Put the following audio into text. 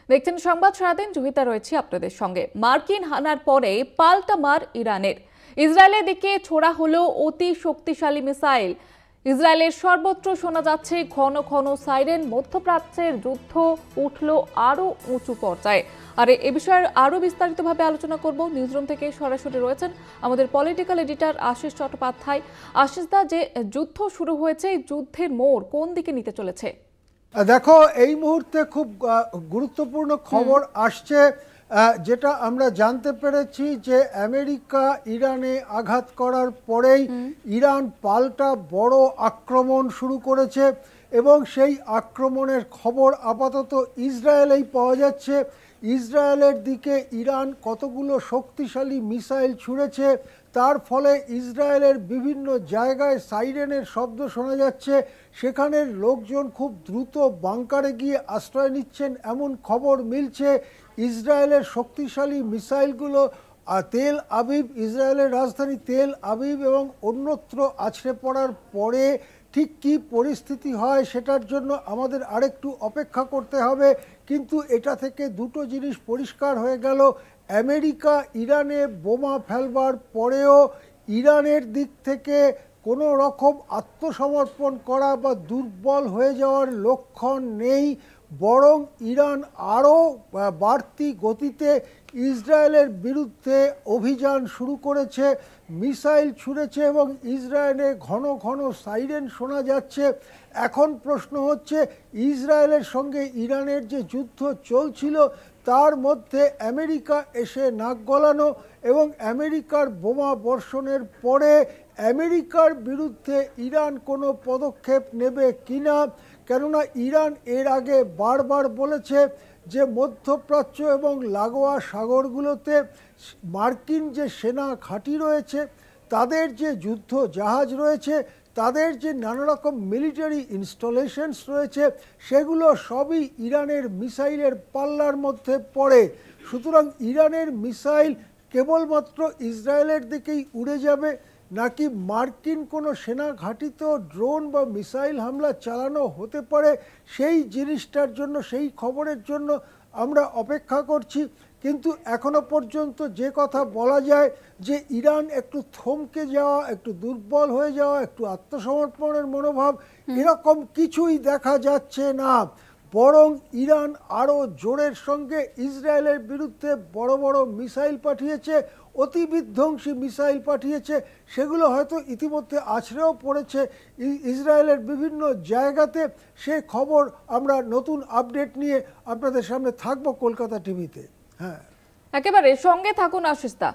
দেখছেন সংবাদ সারাদিন, জুহিতা রয়েছে আপনাদের সঙ্গে। মার্কিন হানার পরে পাল্টা মার ইরানের। ইসরায়েলের দিকে ছোড়া হলো অতি শক্তিশালী মিসাইল। ইসরায়েলের সর্বত্র শোনা যাচ্ছে ঘন ঘন সাইরেন। মধ্যপ্রাচ্যের যুদ্ধ উঠল আরো উঁচু পর্যায়ে। আর এ বিষয়ে আরো বিস্তারিতভাবে আলোচনা করব। নিউজরুম থেকে সরাসরি রয়েছেন আমাদের পলিটিক্যাল এডিটর আশিস চট্টোপাধ্যায়। আশিস দা, যে যুদ্ধ শুরু হয়েছে, এই যুদ্ধের মোড় কোন দিকে নিতে চলেছে? দেখো, এই মুহূর্তে খুব গুরুত্বপূর্ণ খবর আসছে, যেটা আমরা জানতে পেরেছি যে আমেরিকা ইরানে আঘাত করার পরেই ইরান পাল্টা বড় আক্রমণ শুরু করেছে এবং সেই আক্রমণের খবর আপাতত ইসরায়েলেই পাওয়া যাচ্ছে। ইসরায়েলের দিকে ইরান কতগুলো শক্তিশালী মিসাইল ছুঁড়েছে, তার ফলে ইসরায়েলের বিভিন্ন জায়গায় সাইরেনের শব্দ শোনা যাচ্ছে। সেখানের লোকজন খুব দ্রুত বাংকারে গিয়ে আশ্রয় নিচ্ছেন এমন খবর মিলছে। ইসরায়েলের শক্তিশালী মিসাইলগুলো তেল আবিব, ইসরায়েলের রাজধানী তেল আবিব এবং অন্যত্র আছড়ে পড়ার পরে ঠিক কী পরিস্থিতি হয় সেটার জন্য আমাদের আরেকটু অপেক্ষা করতে হবে। কিন্তু এটা থেকে দুটো জিনিস পরিষ্কার হয়ে গেল। আমেরিকা ইরানে বোমা ফেলবার পরেও ইরানের দিক থেকে কোনো রকম আত্মসমর্পণ করা বা দুর্বল হয়ে যাওয়ার লক্ষণ নেই, বরং ইরান আরও বাড়তি গতিতে ইসরায়েলের বিরুদ্ধে অভিযান শুরু করেছে, মিসাইল ছুঁড়েছে এবং ইসরায়েলে ঘন ঘন সাইরেন শোনা যাচ্ছে। এখন প্রশ্ন হচ্ছে, ইসরায়েলের সঙ্গে ইরানের যে যুদ্ধ চলছিল তার মধ্যে আমেরিকা এসে নাক গলানো এবং আমেরিকার বোমা বর্ষণের পরে আমেরিকার বিরুদ্ধে ইরান কোনো পদক্ষেপ নেবে কিনা। কেননা ইরান এর আগে বারবার বলেছে যে মধ্যপ্রাচ্য এবং লাগোয়া সাগরগুলোতে মার্কিন যে সেনা ঘাঁটি রয়েছে, তাদের যে যুদ্ধ জাহাজ রয়েছে, তাদের যে নানা রকম মিলিটারি ইনস্টলেশনস রয়েছে, সেগুলো সবই ইরানের মিসাইলের পাল্লার মধ্যে পড়ে। সুতরাং ইরানের মিসাইল কেবলমাত্র ইসরায়েলের দিকেই উড়ে যাবে, নাকি মার্কিন কোনো সেনা ঘাঁটিতেও ড্রোন বা মিসাইল হামলা চালানো হতে পারে, সেই জিনিসটার জন্য, সেই খবরের জন্য আমরা অপেক্ষা করছি। কিন্তু এখনো পর্যন্ত যে কথা বলা যায় যে ইরান একটু থমকে যাওয়া, একটু দুর্বল হয়ে যাওয়া, একটু আত্মসমর্পণের মনোভাব, এরকম কিছুই দেখা যাচ্ছে না। বরং ইরান আরও জোরের সঙ্গে ইসরায়েলের বিরুদ্ধে বড় বড় মিসাইল পাঠিয়েছে, অতি বিধ্বংসী মিসাইল পাঠিয়েছে। সেগুলো হয়তো ইতিমধ্যে আছড়েও পড়েছে ইসরায়েলের বিভিন্ন জায়গাতে। সে খবর আমরা নতুন আপডেট নিয়ে আপনাদের সামনে থাকবো কলকাতা টিভিতে। হ্যাঁ, একেবারে সঙ্গে থাকুন আশিস দা।